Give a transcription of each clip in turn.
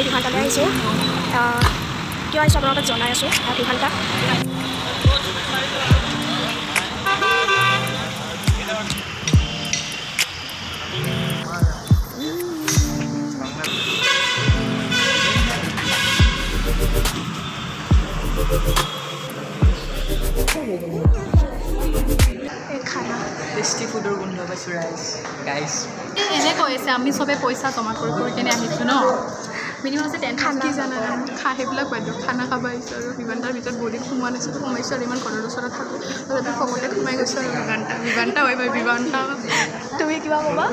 আমি ভিভান্তালৈ আহিছোঁ কিয় আহিছোঁ আপোনালোকক জনাই আছোঁ ভিভান্তা খানা টেষ্টি ফুডৰ গোন্ধ পাইছোঁ গাইজ এনে কৈ আছে আমি চবে পইচা জমা কৰি কেনে আহিছোঁ ন মিনিমাম আছে 10 কি জানা সেইবিলাক বাইদেউ খানা খাব আহিছোঁ আৰু ভিভান্তাৰ ভিতৰত বডিত সোমোৱা নাছিলোঁ সোমাইছোঁ আৰু ইমান ঘৰৰ ওচৰত থাকোঁ তথাপি খবৰতে সোমাই গৈছোঁ আৰু ভিভান্তা হয় ভিভান্তা তুমি কিবা ক'বা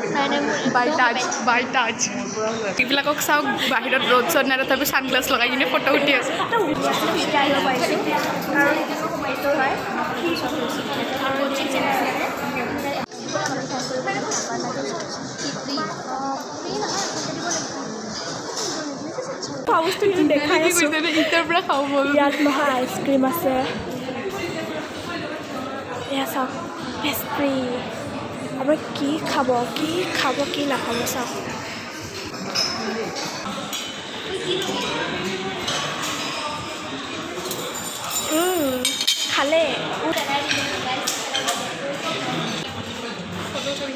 বাইতাজ এইবিলাকক চাওক বাহিৰত ৰ'দ চ'দ নাই তথাপি ছানগ্লাছ লগাই কিনে ফটো উঠি আছে আহিব পাৰিছোঁ খোৱা বস্তুখিনি দেখাই আছোঁ ইটাৰ পৰা খাব ইয়াত নহয় আইচক্ৰীম আছে এয়া চাওক পেষ্ট্ৰি আপুনি কি খাব কি নাখাব চাওক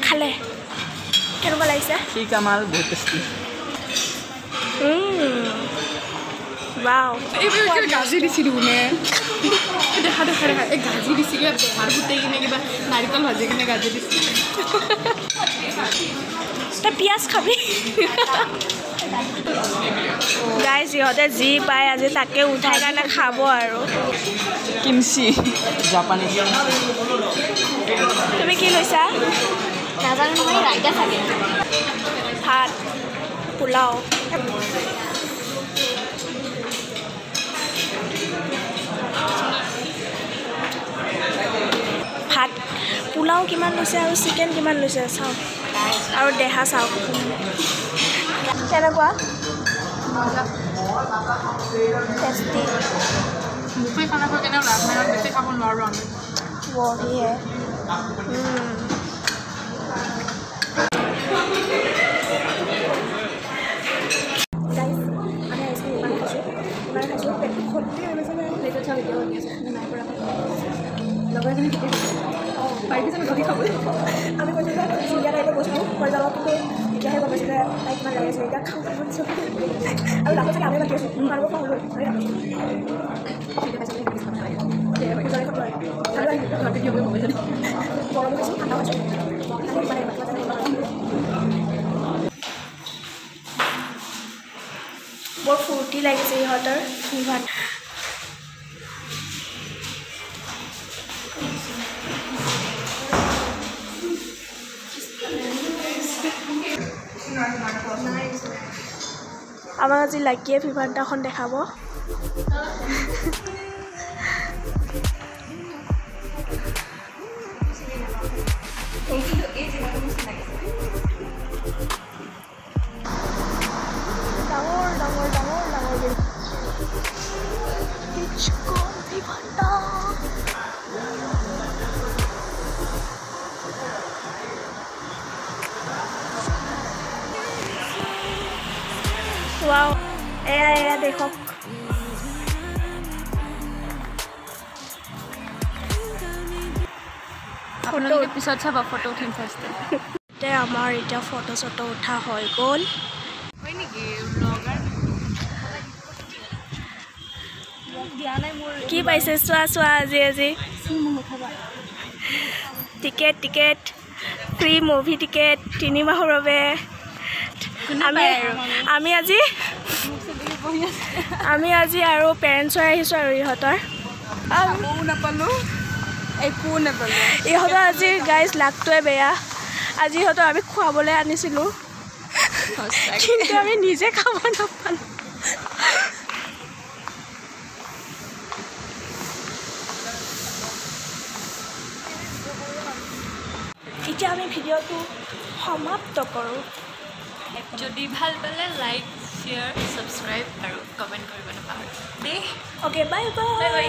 খালে কেনেকুৱা লাগিছে ঠিক কামাল বহুত টেষ্টি ৱাও এইবোৰ গাজি দিছিলোঁ নে দেখা এই গাজি দিছে কিবা বেহাৰ গোটেই কিনে কিবা নাৰিকল ভাজি কিনে গাজি দিছে তই পিঁয়াজ খাবি গাইজ সিহঁতে যি পায় আজি তাকে উঠাই কাৰণে খাব আৰু কিমচি জাপানীজ তুমি কি লৈছা নাজানো নহয় ৰাইতা থাকে ভাত পোলাও ভাত পোলাও কিমান লৈছে আৰু চিকেন কিমান লৈছে চাওক আৰু দেহা চাওক কেনেকুৱা টেষ্টি মুখে খানা খাই কেনে লাভ নাই বেছি খাব নোৱাৰোঁ আমি বঢ়িয়ে আমি কৈছোঁ যে চিৰিয়া টাইপৰ বস্তু পৰ্যায়ত কিন্তু এতিয়াহে গম পাইছোঁ যে তাই কিমান লাগি আছে এতিয়া খাওঁ আৰু ডাঙৰ চাগে আমি বাকী আছোঁ মানুহ খাওঁ বৰ ফূৰ্তি লাগিছে ইহঁতৰ ভিভান্তা আমাক আজি লাকিয়ে ভিভান্তাখন দেখাব ৱাও এয়া দেখক আপোনালোকে পিছত চাব ফটো উঠিম ফাৰ্ষ্ট আমাৰ এতিয়া ফটো চটো উঠা হৈ গ'ল হয় নেকি ব্লগাৰ দিয়া নাই মোৰ কি পাইছে চোৱা আজি টিকেট ফ্ৰী মুভি টিকেট 3 মাহৰ বাবে আমি আজি আৰু পেৰেণ্টছৰ আহিছোঁ আৰু ইহঁতৰ একো নাপালোঁ ইহঁতৰ আজি গাইজ লাকটোৱে বেয়া আজি ইহঁতৰ আমি খুৱাবলৈ আনিছিলোঁ কিন্তু আমি নিজে খাব নাপালোঁ এতিয়া আমি ভিডিঅ'টো সমাপ্ত কৰোঁ যদি ভাল পালে লাইক শ্বেয়াৰ ছাবস্ক্ৰাইব আৰু কমেণ্ট কৰিব নাপাহৰিব দেই অ'কে বাই বাই